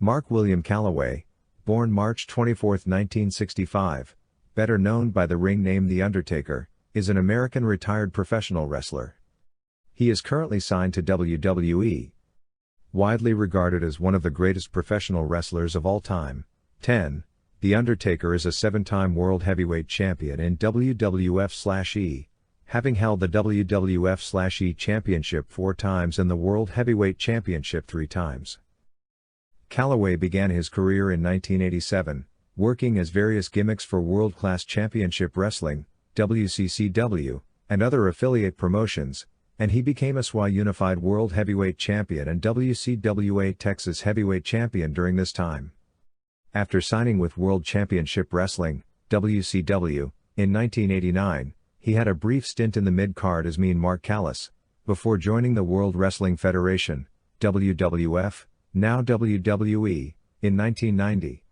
Mark William Calaway, born March 24, 1965, better known by the ring name The Undertaker, is an American retired professional wrestler. He is currently signed to WWE. Widely regarded as one of the greatest professional wrestlers of all time, 10. The Undertaker is a 7-time World Heavyweight Champion in WWF/E, having held the WWF/E Championship 4 times and the World Heavyweight Championship 3 times. Calaway began his career in 1987, working as various gimmicks for World Class Championship Wrestling, WCCW, and other affiliate promotions, and he became a SWA Unified World Heavyweight Champion and WCWA Texas Heavyweight Champion during this time. After signing with World Championship Wrestling, WCW, in 1989, he had a brief stint in the mid-card as Mean Mark Callis, before joining the World Wrestling Federation, WWF, now WWE, in 1990.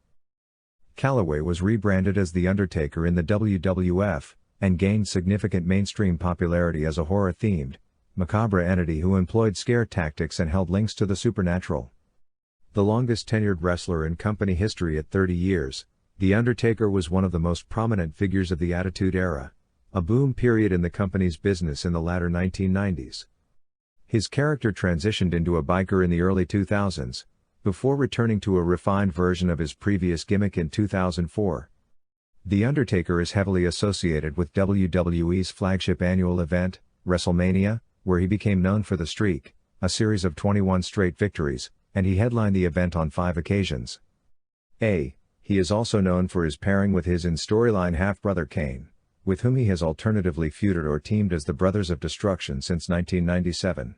Calaway was rebranded as The Undertaker in the WWF, and gained significant mainstream popularity as a horror-themed, macabre entity who employed scare tactics and held links to the supernatural. The longest-tenured wrestler in company history at 30 years, The Undertaker was one of the most prominent figures of the Attitude Era, a boom period in the company's business in the latter 1990s. His character transitioned into a biker in the early 2000s, before returning to a refined version of his previous gimmick in 2004. The Undertaker is heavily associated with WWE's flagship annual event, WrestleMania, where he became known for the streak, a series of 21 straight victories, and he headlined the event on 5 occasions. He is also known for his pairing with his in-storyline half-brother Kane, with whom he has alternatively feuded or teamed as the Brothers of Destruction since 1997.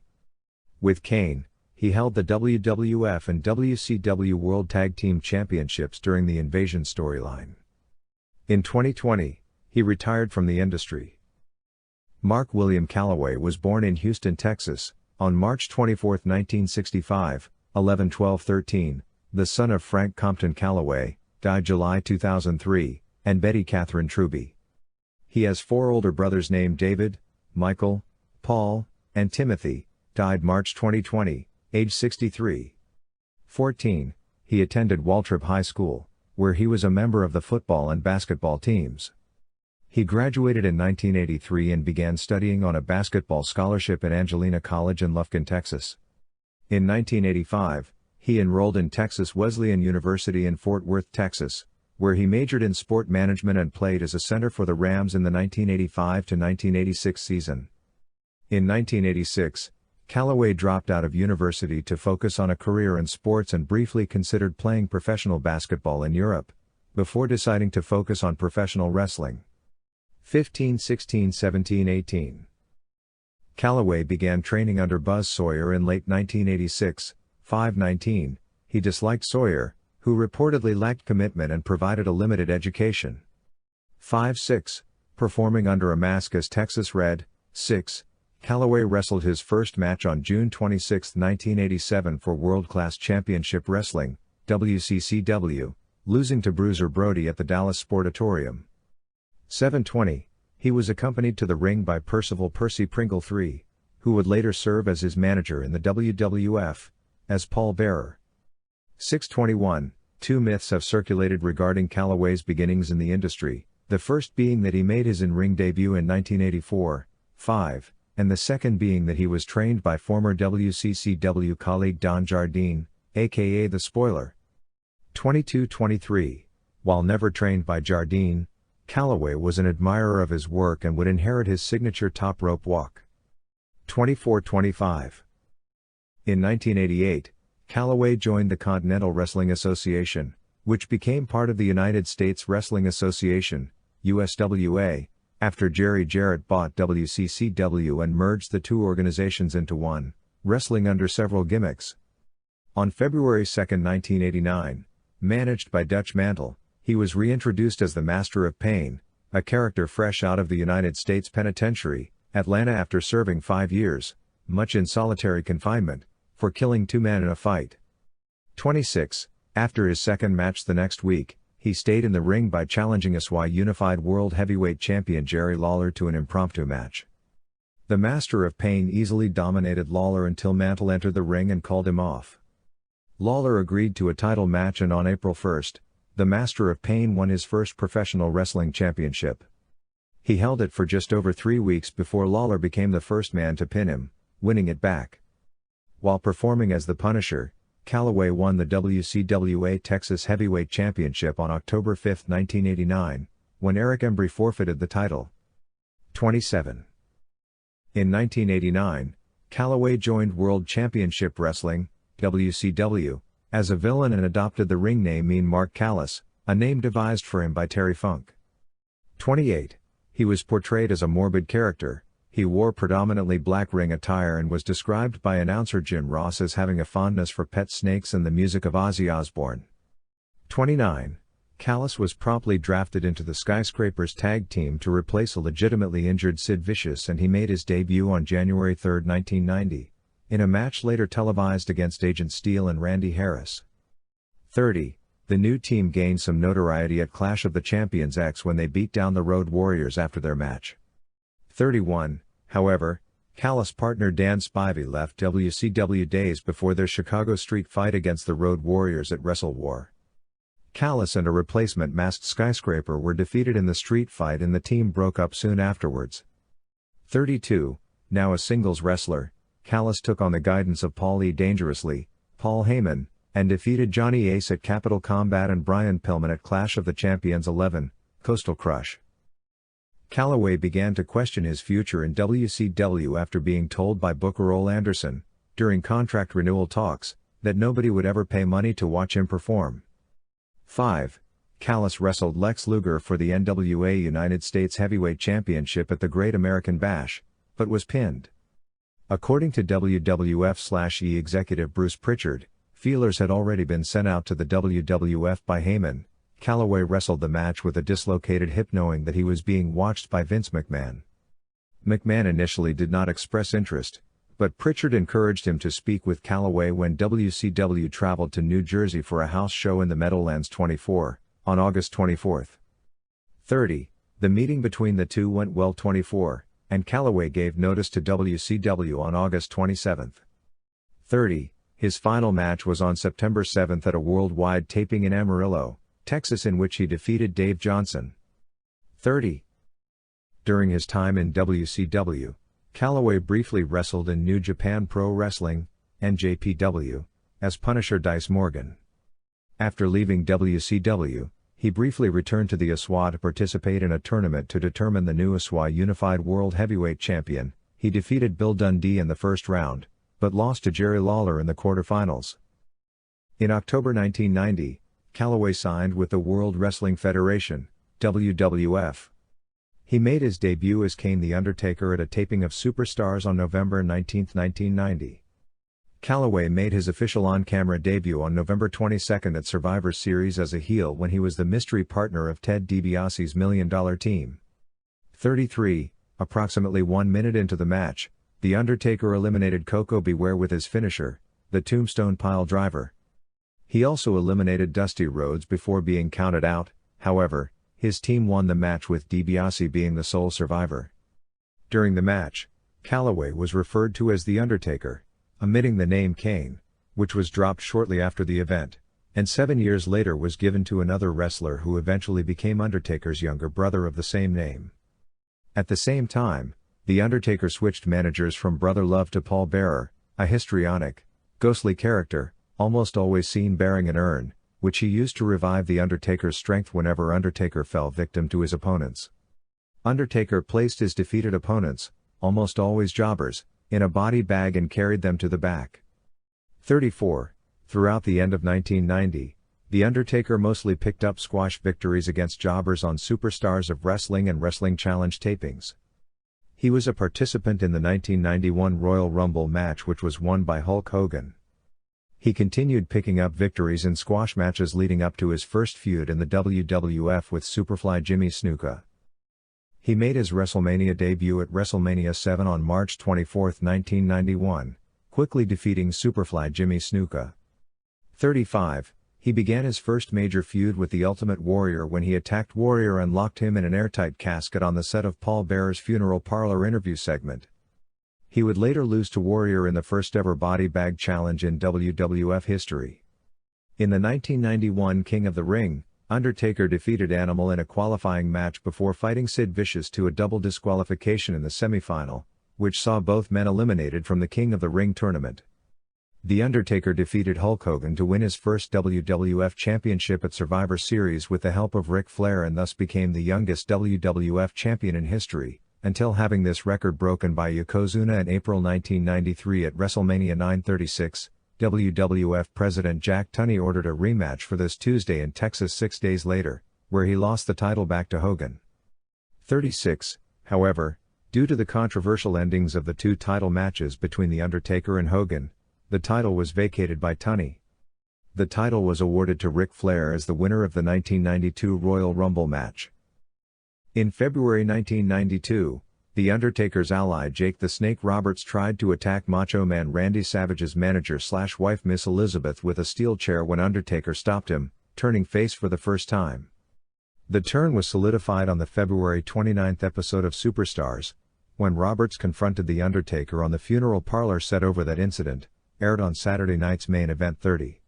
With Kane, he held the WWF and WCW World Tag Team Championships during the Invasion storyline. In 2020, he retired from the industry. Mark William Calaway was born in Houston, Texas, on March 24, 1965, 11/12/13, the son of Frank Compton Calaway, died July 2003, and Betty Catherine Truby. He has 4 older brothers named David, Michael, Paul, and Timothy, died March 2020, age 63. 14. He attended Waltrip High School, where he was a member of the football and basketball teams. He graduated in 1983 and began studying on a basketball scholarship at Angelina College in Lufkin, Texas. In 1985, he enrolled in Texas Wesleyan University in Fort Worth, Texas, where he majored in sport management and played as a center for the Rams in the 1985-1986 season. In 1986, Calaway dropped out of university to focus on a career in sports and briefly considered playing professional basketball in Europe, before deciding to focus on professional wrestling. 15, 16, 17, 18. Calaway began training under Buzz Sawyer in late 1986, 5/19, he disliked Sawyer, who reportedly lacked commitment and provided a limited education. 5/6, performing under a mask as Texas Red. 6, Calaway wrestled his first match on June 26, 1987 for World Class Championship Wrestling, WCCW, losing to Bruiser Brody at the Dallas Sportatorium. 7/20, he was accompanied to the ring by Percival Percy Pringle III, who would later serve as his manager in the WWF, as Paul Bearer. 6/21, 2 myths have circulated regarding Calaway's beginnings in the industry, the first being that he made his in-ring debut in 1984, 5, and the second being that he was trained by former WCCW colleague Don Jardine, aka The Spoiler. 22/23, while never trained by Jardine, Calaway was an admirer of his work and would inherit his signature top rope walk. 24/25. In 1988, Calaway joined the Continental Wrestling Association, which became part of the United States Wrestling Association, USWA, after Jerry Jarrett bought WCCW and merged the 2 organizations into one, wrestling under several gimmicks. On February 2, 1989, managed by Dutch Mantel, he was reintroduced as the Master of Pain, a character fresh out of the United States Penitentiary, Atlanta after serving 5 years, much in solitary confinement, for killing 2 men in a fight. 26, after his second match the next week, he stayed in the ring by challenging SWA Unified World Heavyweight Champion Jerry Lawler to an impromptu match. The Master of Pain easily dominated Lawler until Mantel entered the ring and called him off. Lawler agreed to a title match, and on April 1, the Master of Pain won his first professional wrestling championship. He held it for just over 3 weeks before Lawler became the first man to pin him, winning it back. While performing as the Punisher, Calaway won the WCWA Texas Heavyweight Championship on October 5, 1989, when Eric Embry forfeited the title. 27. In 1989, Calaway joined World Championship Wrestling, WCW, as a villain and adopted the ring name Mean Mark Callis, a name devised for him by Terry Funk. 28. He was portrayed as a morbid character. He wore predominantly black ring attire and was described by announcer Jim Ross as having a fondness for pet snakes and the music of Ozzy Osbourne. 29. Callis was promptly drafted into the Skyscrapers tag team to replace a legitimately injured Sid Vicious, and he made his debut on January 3, 1990, in a match later televised against Agent Steel and Randy Harris. 30. The new team gained some notoriety at Clash of the Champions X when they beat down the Road Warriors after their match. 31. However, Callis' partner Dan Spivey left WCW days before their Chicago street fight against the Road Warriors at WrestleWar. Callis and a replacement masked Skyscraper were defeated in the street fight, and the team broke up soon afterwards. 32. Now a singles wrestler, Callis took on the guidance of Paul E. Dangerously, Paul Heyman, and defeated Johnny Ace at Capital Combat and Brian Pillman at Clash of the Champions 11, Coastal Crush. Calaway began to question his future in WCW after being told by Booker Ole Anderson, during contract renewal talks, that nobody would ever pay money to watch him perform. 5. Callis wrestled Lex Luger for the NWA United States Heavyweight Championship at the Great American Bash, but was pinned. According to WWF/E executive Bruce Pritchard, feelers had already been sent out to the WWF by Heyman. Calaway wrestled the match with a dislocated hip, knowing that he was being watched by Vince McMahon. McMahon initially did not express interest, but Pritchard encouraged him to speak with Calaway when WCW traveled to New Jersey for a house show in the Meadowlands 24, on August 24. 30. The meeting between the two went well. 24, and Calaway gave notice to WCW on August 27. 30. His final match was on September 7 at a worldwide taping in Amarillo, Texas, in which he defeated Dave Johnson. 30. During his time in WCW, Calaway briefly wrestled in New Japan Pro Wrestling, NJPW, as Punisher Dice Morgan. After leaving WCW, he briefly returned to the ASWA to participate in a tournament to determine the new ASWA Unified World Heavyweight Champion. He defeated Bill Dundee in the first round, but lost to Jerry Lawler in the quarterfinals. In October 1990, Calaway signed with the World Wrestling Federation, WWF. He made his debut as Kane the Undertaker at a taping of Superstars on November 19, 1990. Calaway made his official on-camera debut on November 22 at Survivor Series as a heel when he was the mystery partner of Ted DiBiase's $1 Million Team. 33. Approximately 1 minute into the match, The Undertaker eliminated Koko Beware with his finisher, the Tombstone Pile Driver. He also eliminated Dusty Rhodes before being counted out. However, his team won the match with DiBiase being the sole survivor. During the match, Calaway was referred to as The Undertaker, omitting the name Kane, which was dropped shortly after the event, and 7 years later was given to another wrestler who eventually became Undertaker's younger brother of the same name. At the same time, The Undertaker switched managers from Brother Love to Paul Bearer, a histrionic, ghostly character, almost always seen bearing an urn, which he used to revive The Undertaker's strength whenever Undertaker fell victim to his opponents. Undertaker placed his defeated opponents, almost always jobbers, in a body bag and carried them to the back. 34. Throughout the end of 1990, The Undertaker mostly picked up squash victories against jobbers on Superstars of Wrestling and Wrestling Challenge tapings. He was a participant in the 1991 Royal Rumble match, which was won by Hulk Hogan. He continued picking up victories in squash matches leading up to his first feud in the WWF with Superfly Jimmy Snuka. He made his WrestleMania debut at WrestleMania 7 on March 24, 1991, quickly defeating Superfly Jimmy Snuka. 35. He began his first major feud with the Ultimate Warrior when he attacked Warrior and locked him in an airtight casket on the set of Paul Bearer's funeral parlor interview segment. He would later lose to Warrior in the first ever body bag challenge in WWF history. In the 1991 King of the Ring, Undertaker defeated Animal in a qualifying match before fighting Sid Vicious to a double disqualification in the semifinal, which saw both men eliminated from the King of the Ring tournament. The Undertaker defeated Hulk Hogan to win his first WWF Championship at Survivor Series with the help of Ric Flair, and thus became the youngest WWF champion in history, until having this record broken by Yokozuna in April 1993 at WrestleMania 936. WWF President Jack Tunney ordered a rematch for this Tuesday in Texas 6 days later, where he lost the title back to Hogan. 36, however, due to the controversial endings of the two title matches between The Undertaker and Hogan, the title was vacated by Tunney. The title was awarded to Ric Flair as the winner of the 1992 Royal Rumble match. In February 1992, The Undertaker's ally Jake the Snake Roberts tried to attack Macho Man Randy Savage's manager/wife Miss Elizabeth with a steel chair when Undertaker stopped him, turning face for the first time. The turn was solidified on the February 29 episode of Superstars, when Roberts confronted The Undertaker on the funeral parlor set over that incident, aired on Saturday night's Main Event 30.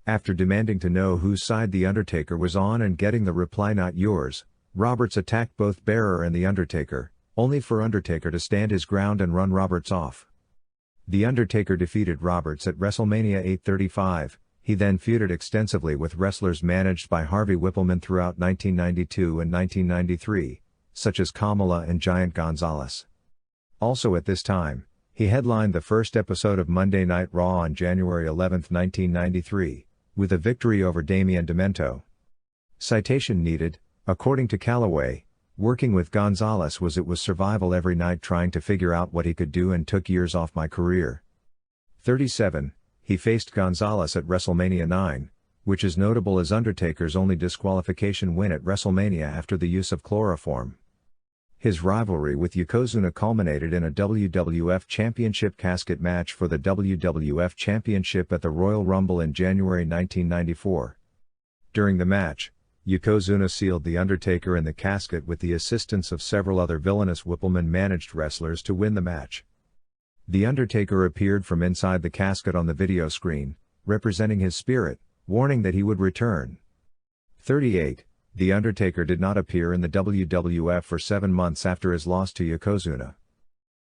After demanding to know whose side The Undertaker was on and getting the reply "not yours," Roberts attacked both Bearer and The Undertaker, only for Undertaker to stand his ground and run Roberts off. The Undertaker defeated Roberts at WrestleMania 835, he then feuded extensively with wrestlers managed by Harvey Whippleman throughout 1992 and 1993, such as Kamala and Giant Gonzalez. Also at this time, he headlined the first episode of Monday Night Raw on January 11, 1993, with a victory over Damien Demento. Citation needed. According to Calaway, working with Gonzalez was survival every night trying to figure out what he could do and took years off my career. 37, he faced Gonzalez at WrestleMania 9, which is notable as Undertaker's only disqualification win at WrestleMania after the use of chloroform. His rivalry with Yokozuna culminated in a WWF Championship casket match for the WWF Championship at the Royal Rumble in January 1994. During the match, Yokozuna sealed The Undertaker in the casket with the assistance of several other villainous Whippleman-managed wrestlers to win the match. The Undertaker appeared from inside the casket on the video screen, representing his spirit, warning that he would return. 38. The Undertaker did not appear in the WWF for 7 months after his loss to Yokozuna.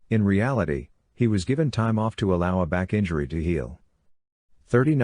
In reality, he was given time off to allow a back injury to heal. 39.